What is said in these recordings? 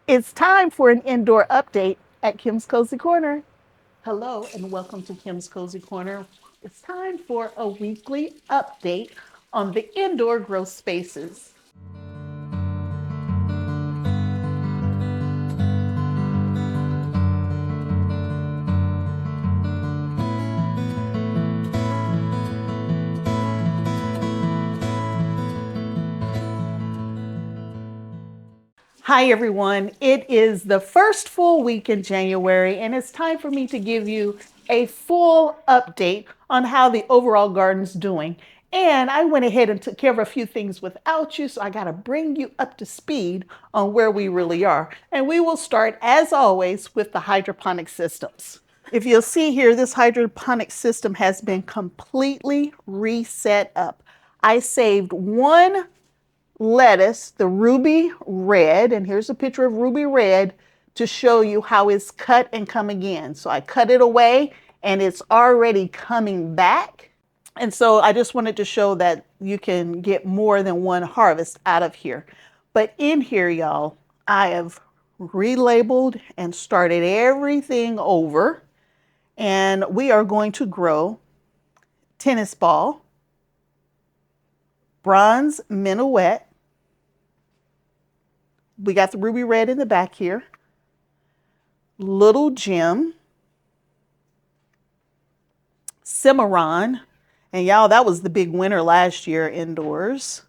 It's time for an indoor update at Kim's Cozy Corner. Hello and welcome to Kim's Cozy Corner. It's time for a weekly update on the indoor grow spaces. Hi everyone, it is the first full week in January and it's time for me to give you a full update on how the overall garden's doing. And I went ahead and took care of a few things without you, so I gotta bring you up to speed on where we really are. And we will start, as always, with the hydroponic systems. If you'll see here, this hydroponic system has been completely reset up. I saved one lettuce, the ruby red, and here's a picture of ruby red to show you how it's cut and coming in. So I cut it away and it's already coming back. And so I just wanted to show that you can get more than one harvest out of here. But in here, y'all, I have relabeled and started everything over. And we are going to grow tennis ball, bronze minuet. We got the ruby red in the back here. Little gem. Cimarron. And y'all, that was the big winner last year indoors.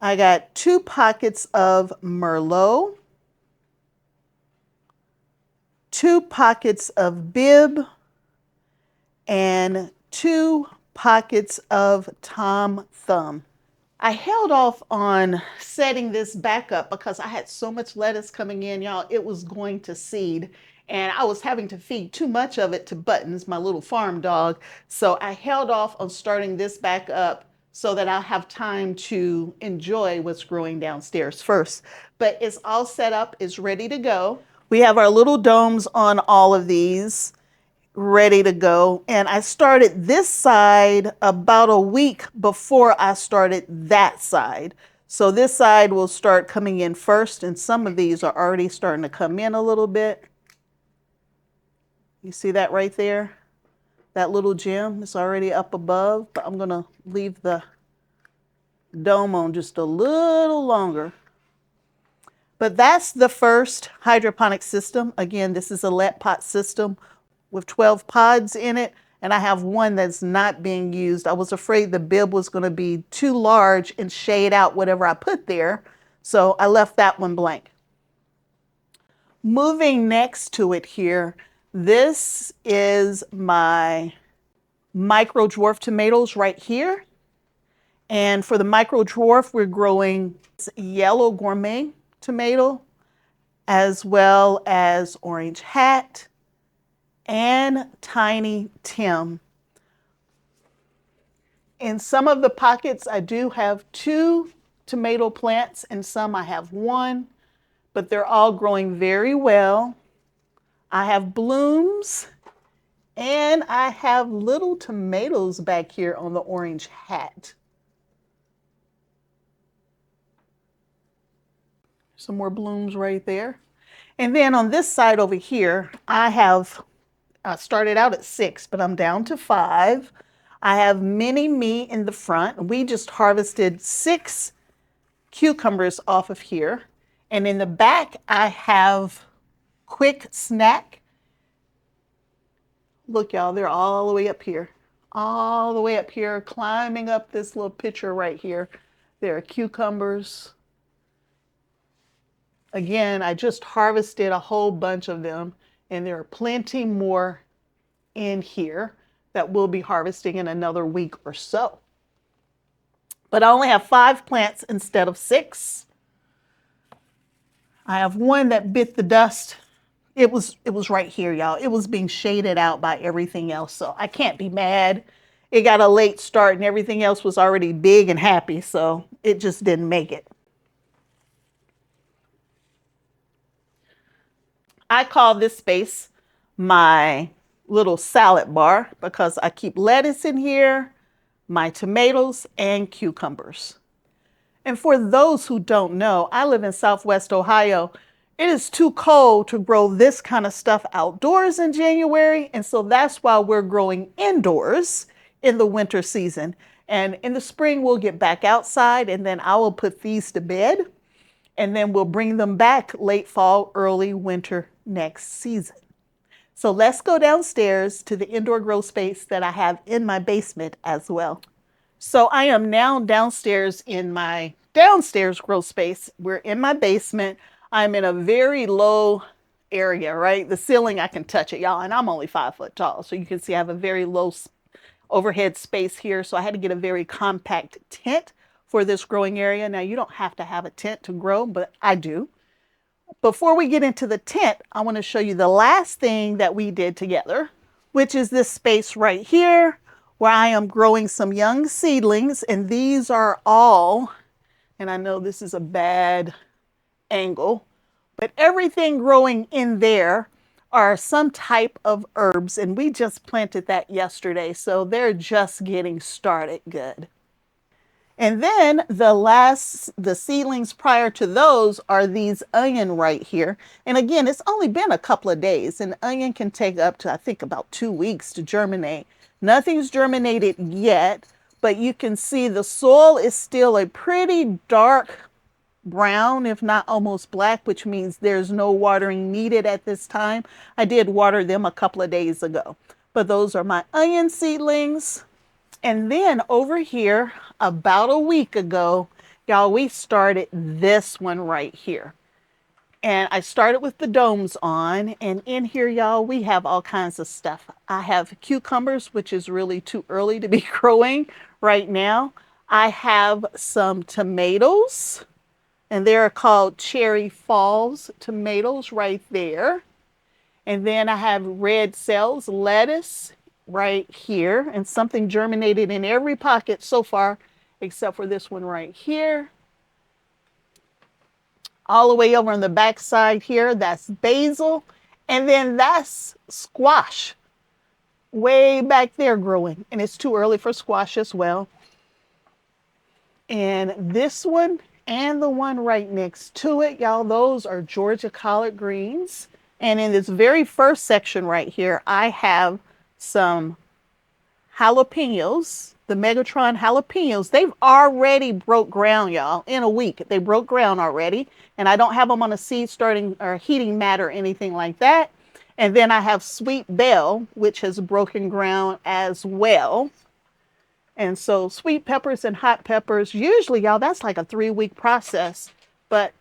I got 2 pockets of Merlot. 2 pockets of Bib. And 2 pockets of Tom Thumb. I held off on setting this back up because I had so much lettuce coming in, y'all, it was going to seed. And I was having to feed too much of it to Buttons, my little farm dog. So I held off on starting this back up so that I'll have time to enjoy what's growing downstairs first. But it's all set up, it's ready to go. We have our little domes on all of these, ready to go. And I started this side about a week before I started that side. So this side will start coming in first, and some of these are already starting to come in a little bit. You see that right there? That little gem is already up above, but I'm gonna leave the dome on just a little longer. But that's the first hydroponic system. Again, this is a Letpot system with 12 pods in it, and I have one that's not being used. I was afraid the bib was going to be too large and shade out whatever I put there, so I left that one blank. Moving next to it here, this is my micro dwarf tomatoes right here. And for the micro dwarf, we're growing yellow gourmet tomato, as well as orange hat, and Tiny Tim. In some of the pockets, I do have 2 tomato plants, and some I have 1, but they're all growing very well. I have blooms, and I have little tomatoes back here on the orange hat. Some more blooms right there. And then on this side over here, I started out at 6, but I'm down to 5. I have Mini Me in the front. We just harvested 6 cucumbers off of here. And in the back, I have Quick Snack. Look, y'all, they're all the way up here. All the way up here, climbing up this little picture right here. There are cucumbers. Again, I just harvested a whole bunch of them, and there are plenty more in here that we'll be harvesting in another week or so. But I only have 5 plants instead of 6. I have one that bit the dust. It was right here, y'all. It was being shaded out by everything else, so I can't be mad. It got a late start and everything else was already big and happy, so it just didn't make it. I call this space my little salad bar because I keep lettuce in here, my tomatoes, and cucumbers. And for those who don't know, I live in Southwest Ohio. It is too cold to grow this kind of stuff outdoors in January. And so that's why we're growing indoors in the winter season. And in the spring, we'll get back outside and then I will put these to bed. And then we'll bring them back late fall, early winter next season. So let's go downstairs to the indoor grow space that I have in my basement as well. So I am now downstairs in my downstairs grow space. We're in my basement. I'm in a very low area, right? The ceiling, I can touch it, y'all, and I'm only 5 foot tall. So you can see I have a very low overhead space here. So I had to get a very compact tent for this growing area. Now you don't have to have a tent to grow, but I do. Before we get into the tent, I want to show you the last thing that we did together, which is this space right here where I am growing some young seedlings. And these are all, and I know this is a bad angle, but everything growing in there are some type of herbs. And we just planted that yesterday. So they're just getting started good. And then the seedlings prior to those are these onion right here. And again, it's only been a couple of days. And onion can take up to, I think, about 2 weeks to germinate. Nothing's germinated yet, but you can see the soil is still a pretty dark brown, if not almost black, which means there's no watering needed at this time. I did water them a couple of days ago. But those are my onion seedlings. And then over here, about a week ago, y'all, we started this one right here. And I started with the domes on. And in here, y'all, we have all kinds of stuff. I have cucumbers, which is really too early to be growing right now. I have some tomatoes, and they're called Cherry Falls tomatoes right there. And then I have red cells, lettuce right here, and something germinated in every pocket so far, except for this one right here. All the way over on the back side here, that's basil. And then that's squash, way back there growing. And it's too early for squash as well. And this one and the one right next to it, y'all, those are Georgia collard greens. And in this very first section right here, I have some jalapenos, the Megatron jalapenos. They've already broke ground, y'all, in a week. They broke ground already. And I don't have them on a seed starting or heating mat or anything like that. And then I have sweet bell, which has broken ground as well. And so sweet peppers and hot peppers, usually, y'all, that's like a 3-week process, but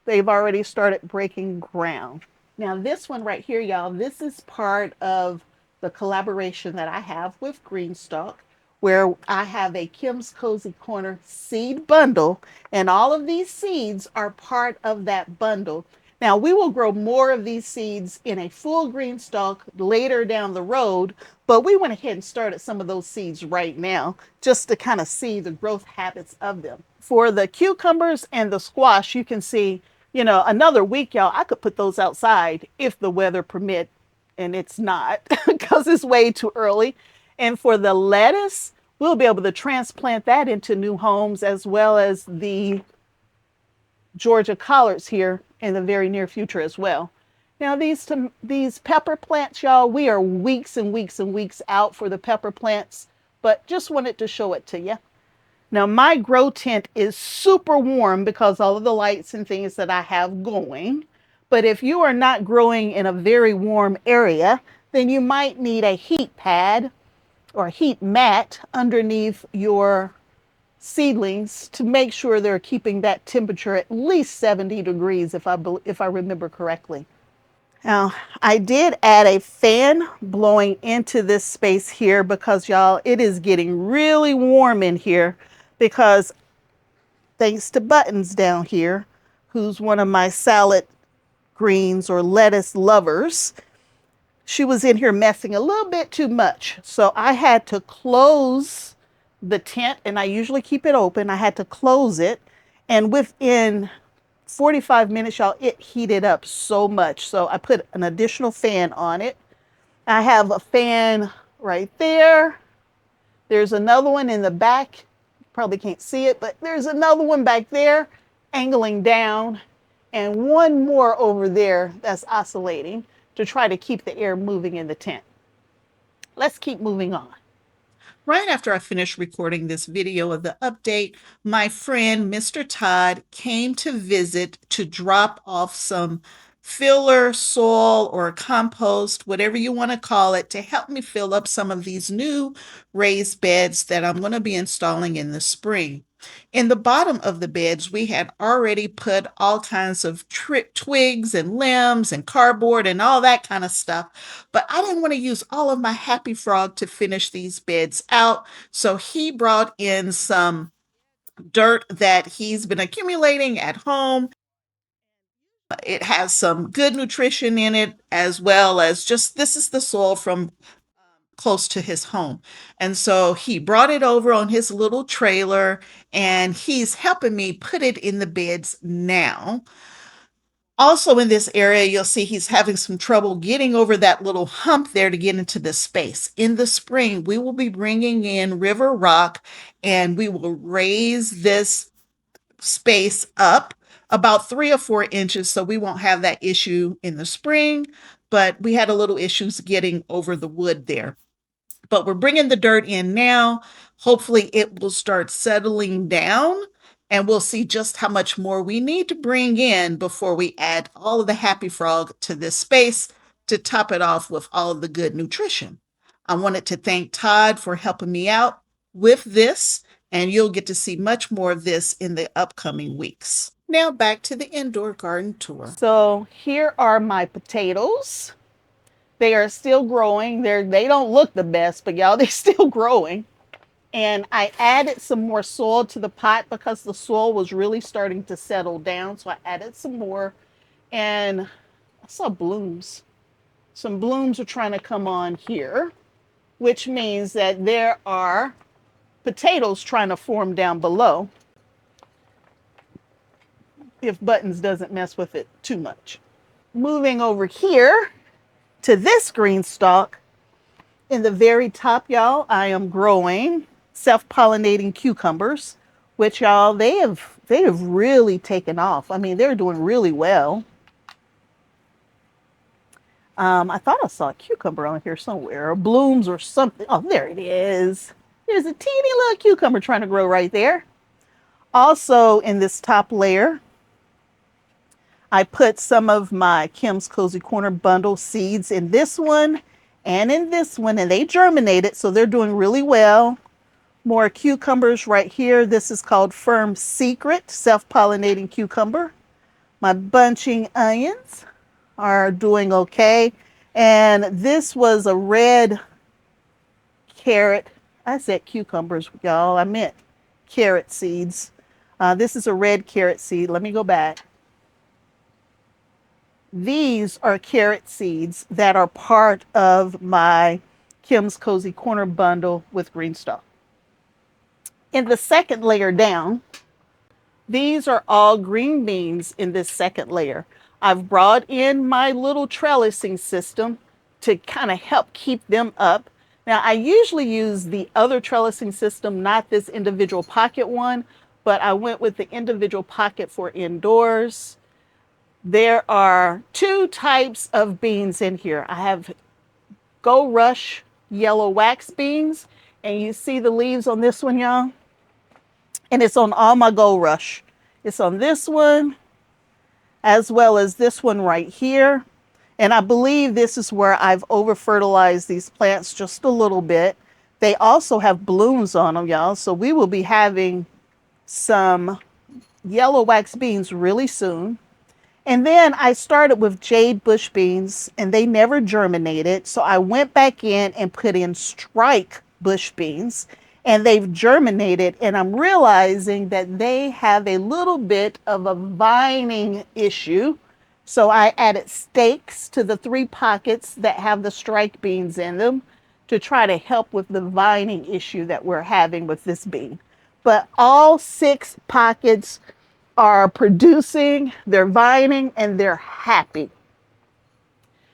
they've already started breaking ground. Now this one right here, y'all, this is part of the collaboration that I have with GreenStalk, where I have a Kim's Kozy Korner seed bundle, and all of these seeds are part of that bundle. Now we will grow more of these seeds in a full GreenStalk later down the road, but we went ahead and started some of those seeds right now just to kind of see the growth habits of them. For the cucumbers and the squash, you can see, you know, another week, y'all, I could put those outside if the weather permit, and it's not because it's way too early. And for the lettuce, we'll be able to transplant that into new homes, as well as the Georgia collards here in the very near future as well. Now these pepper plants, y'all, we are weeks and weeks and weeks out for the pepper plants, but just wanted to show it to you. Now my grow tent is super warm because all of the lights and things that I have going. But if you are not growing in a very warm area, then you might need a heat pad or heat mat underneath your seedlings to make sure they're keeping that temperature at least 70 degrees if I remember correctly. Now, I did add a fan blowing into this space here because, y'all, it is getting really warm in here because thanks to Buttons down here, who's one of my salad greens or lettuce lovers, she was in here messing a little bit too much. So I had to close the tent, and I usually keep it open. I had to close it, and within 45 minutes, y'all, it heated up so much. So I put an additional fan on it. I have a fan right there. There's another one in the back Probably can't see it, but there's another one back there angling down, and one more over there that's oscillating to try to keep the air moving in the tent. Let's keep moving on. Right after I finished recording this video of the update, my friend Mr. Todd came to visit to drop off some filler, soil, or compost, whatever you want to call it, to help me fill up some of these new raised beds that I'm going to be installing in the spring. In the bottom of the beds, we had already put all kinds of twigs and limbs and cardboard and all that kind of stuff. But I didn't want to use all of my happy frog to finish these beds out. So he brought in some dirt that he's been accumulating at home. It has some good nutrition in it, as well as just this is the soil from close to his home. And so he brought it over on his little trailer and he's helping me put it in the beds now. Also in this area, you'll see he's having some trouble getting over that little hump there to get into the space. In the spring, we will be bringing in river rock and we will raise this space up about 3 or 4 inches so we won't have that issue in the spring, but we had a little issues getting over the wood there. But we're bringing the dirt in now. Hopefully it will start settling down and we'll see just how much more we need to bring in before we add all of the happy frog to this space to top it off with all of the good nutrition. I wanted to thank Todd for helping me out with this, and you'll get to see much more of this in the upcoming weeks. Now back to the indoor garden tour. So here are my potatoes. They are still growing. They don't look the best, but y'all, they're still growing. And I added some more soil to the pot because the soil was really starting to settle down. So I added some more, and I saw blooms. Some blooms are trying to come on here, which means that there are potatoes trying to form down below if Buttons doesn't mess with it too much. Moving over here to this GreenStalk, in the very top, y'all, I am growing self-pollinating cucumbers, which y'all, they have really taken off. I mean, they're doing really well. I thought I saw a cucumber on here somewhere, or blooms or something. Oh, there it is. There's a teeny little cucumber trying to grow right there. Also in this top layer, I put some of my Kim's Cozy Corner bundle seeds in this one and in this one, and they germinated, so they're doing really well. More cucumbers right here. This is called Firm Secret Self-Pollinating Cucumber. My bunching onions are doing okay. And this was a red carrot. I said cucumbers, y'all. I meant carrot seeds. This is a red carrot seed. Let me go back. These are carrot seeds that are part of my Kim's Cozy Corner bundle with GreenStalk. In the second layer down, these are all green beans in this second layer. I've brought in my little trellising system to kind of help keep them up. Now, I usually use the other trellising system, not this individual pocket one, but I went with the individual pocket for indoors. There are 2 types of beans in here. I have Go Rush yellow wax beans, and you see the leaves on this one, y'all? And it's on all my Go Rush. It's on this one, as well as this one right here. And I believe this is where I've over-fertilized these plants just a little bit. They also have blooms on them, y'all. So we will be having some yellow wax beans really soon. And then I started with jade bush beans, and they never germinated. So I went back in and put in strike bush beans, and they've germinated. And I'm realizing that they have a little bit of a vining issue. So I added stakes to the 3 pockets that have the strike beans in them to try to help with the vining issue that we're having with this bean. But all 6 pockets are producing, they're vining, and they're happy.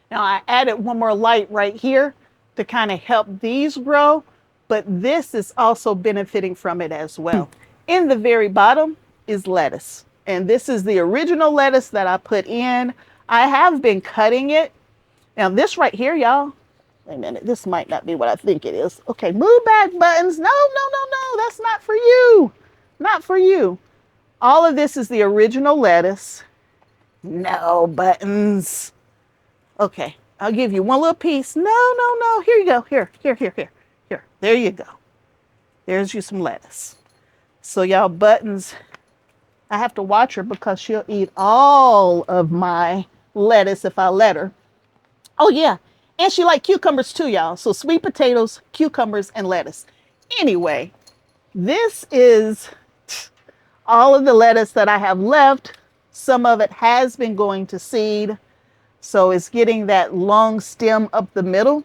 Now I added one more light right here to kind of help these grow, but this is also benefiting from it as well. In the very bottom is lettuce. And this is the original lettuce that I put in. I have been cutting it. Now this right here, y'all, wait a minute, this might not be what I think it is. Okay, move back buttons. No, no, no, no, that's not for you. Not for you. All of this is the original lettuce. No buttons. Okay, I'll give you one little piece. No, no, no, here you go. Here. There you go. There's you some lettuce. So y'all, Buttons, I have to watch her because she'll eat all of my lettuce if I let her. Oh yeah, and she like cucumbers too, y'all. So sweet potatoes, cucumbers, and lettuce. Anyway, this is all of the lettuce that I have left. Some of it has been going to seed. So it's getting that long stem up the middle.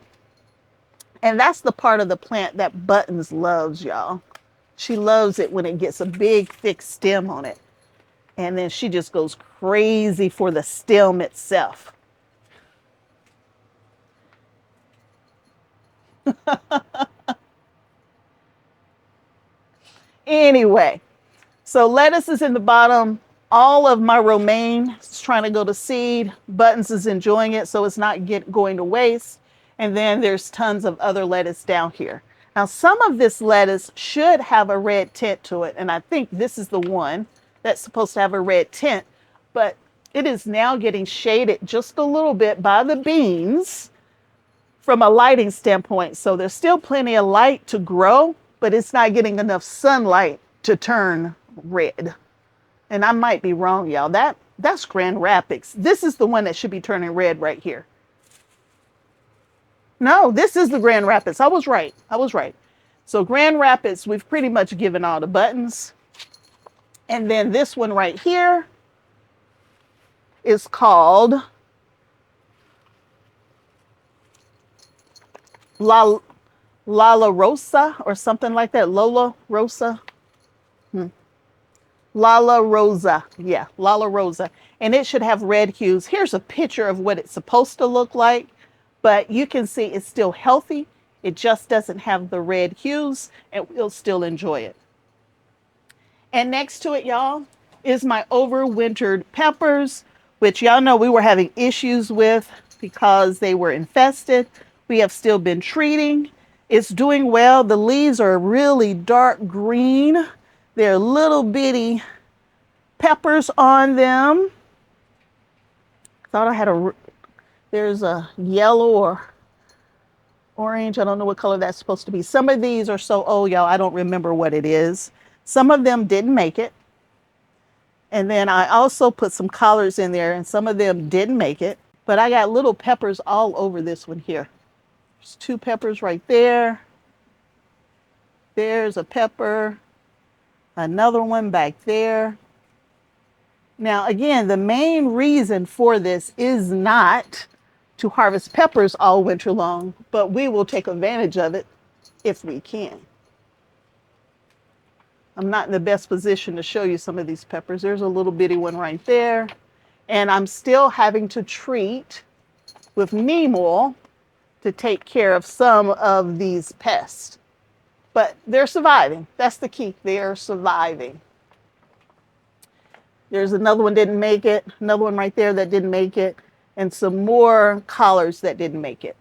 And that's the part of the plant that Buttons loves, y'all. She loves it when it gets a big, thick stem on it. And then she just goes crazy for the stem itself. Anyway, so lettuce is in the bottom. All of my romaine is trying to go to seed. Buttons is enjoying it, so it's not going to waste. And then there's tons of other lettuce down here. Now, some of this lettuce should have a red tint to it, and I think this is the one that's supposed to have a red tint, but it is now getting shaded just a little bit by the beans from a lighting standpoint. So there's still plenty of light to grow, but it's not getting enough sunlight to turn red. And I might be wrong, y'all. That's Grand Rapids. This is the one that should be turning red right here. No, this is the Grand Rapids. I was right. So Grand Rapids, we've pretty much given all the Buttons. And then this one right here is called La Rosa or something like that. Lola Rosa. Lala Rosa. Yeah, Lala Rosa. And it should have red hues. Here's a picture of what it's supposed to look like. But you can see it's still healthy. It just doesn't have the red hues, and we'll still enjoy it. And next to it, y'all, is my overwintered peppers, which y'all know we were having issues with because they were infested. We have still been treating. It's doing well. The leaves are really dark green. They're little bitty peppers on them. Thought I had there's a yellow or orange. I don't know what color that's supposed to be. Some of these are so old, y'all, I don't remember what it is. Some of them didn't make it. And then I also put some collards in there, and some of them didn't make it. But I got little peppers all over this one here. There's 2 peppers right there. There's a pepper. Another one back there. Now, again, the main reason for this is not to harvest peppers all winter long, but we will take advantage of it if we can. I'm not in the best position to show you some of these peppers. There's a little bitty one right there. And I'm still having to treat with neem oil to take care of some of these pests. But they're surviving. That's the key. They are surviving. There's another one didn't make it. Another one right there that didn't make it. And some more collards that didn't make it.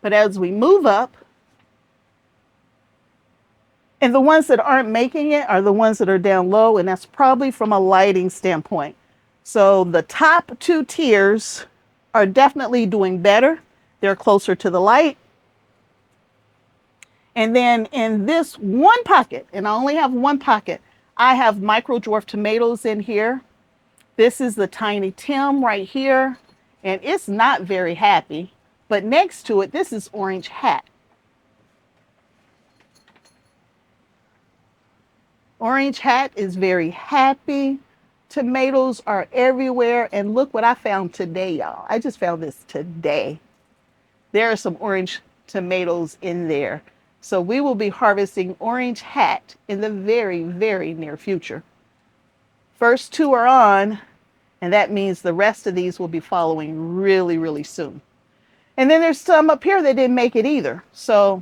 But as we move up, and the ones that aren't making it are the ones that are down low, and that's probably from a lighting standpoint. So the top 2 tiers are definitely doing better. They're closer to the light. And then in this one pocket, and I only have one pocket, I have micro dwarf tomatoes in here. This is the Tiny Tim right here, and it's not very happy. But next to it, this is Orange Hat. Orange Hat is very happy. Tomatoes are everywhere, and look what I found today, y'all. I just found this today. There are some orange tomatoes in there. So we will be harvesting Orange Hat in the very, very near future. First 2 are on, and that means the rest of these will be following really, really soon. And then there's some up here that didn't make it either. So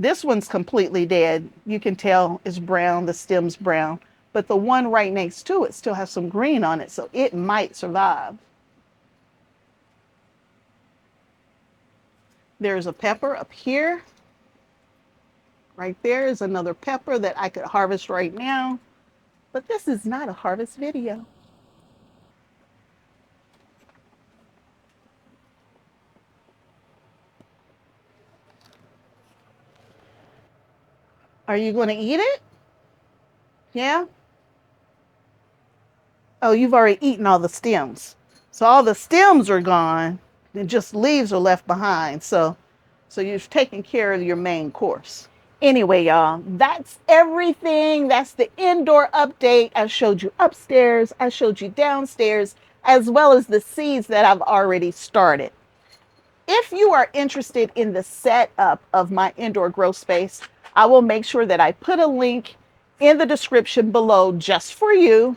This one's completely dead. You can tell it's brown, the stem's brown, but the one right next to it still has some green on it, so it might survive. There's a pepper up here. Right there is another pepper that I could harvest right now, but this is not a harvest video. Are you going to eat it? Yeah? Oh, you've already eaten all the stems. So all the stems are gone, and just leaves are left behind. So you've taken care of your main course. Anyway, y'all, that's everything. That's the indoor update. I showed you upstairs, I showed you downstairs, as well as the seeds that I've already started. If you are interested in the setup of my indoor grow space, I will make sure that I put a link in the description below just for you.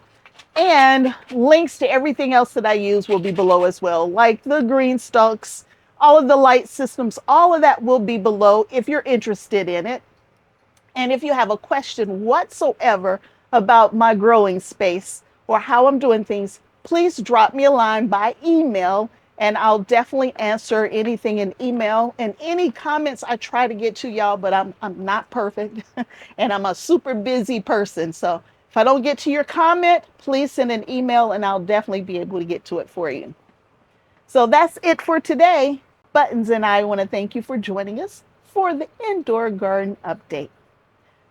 And links to everything else that I use will be below as well, like the GreenStalks, all of the light systems, all of that will be below if you're interested in it. And if you have a question whatsoever about my growing space or how I'm doing things, please drop me a line by email and I'll definitely answer anything in email. And any comments I try to get to y'all, but I'm not perfect and I'm a super busy person. So if I don't get to your comment, please send an email and I'll definitely be able to get to it for you. So that's it for today. Buttons and I want to thank you for joining us for the indoor garden update.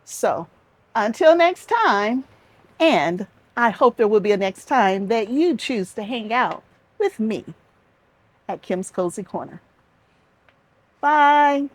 So until next time, and I hope there will be a next time that you choose to hang out with me at Kim's Cozy Corner. Bye.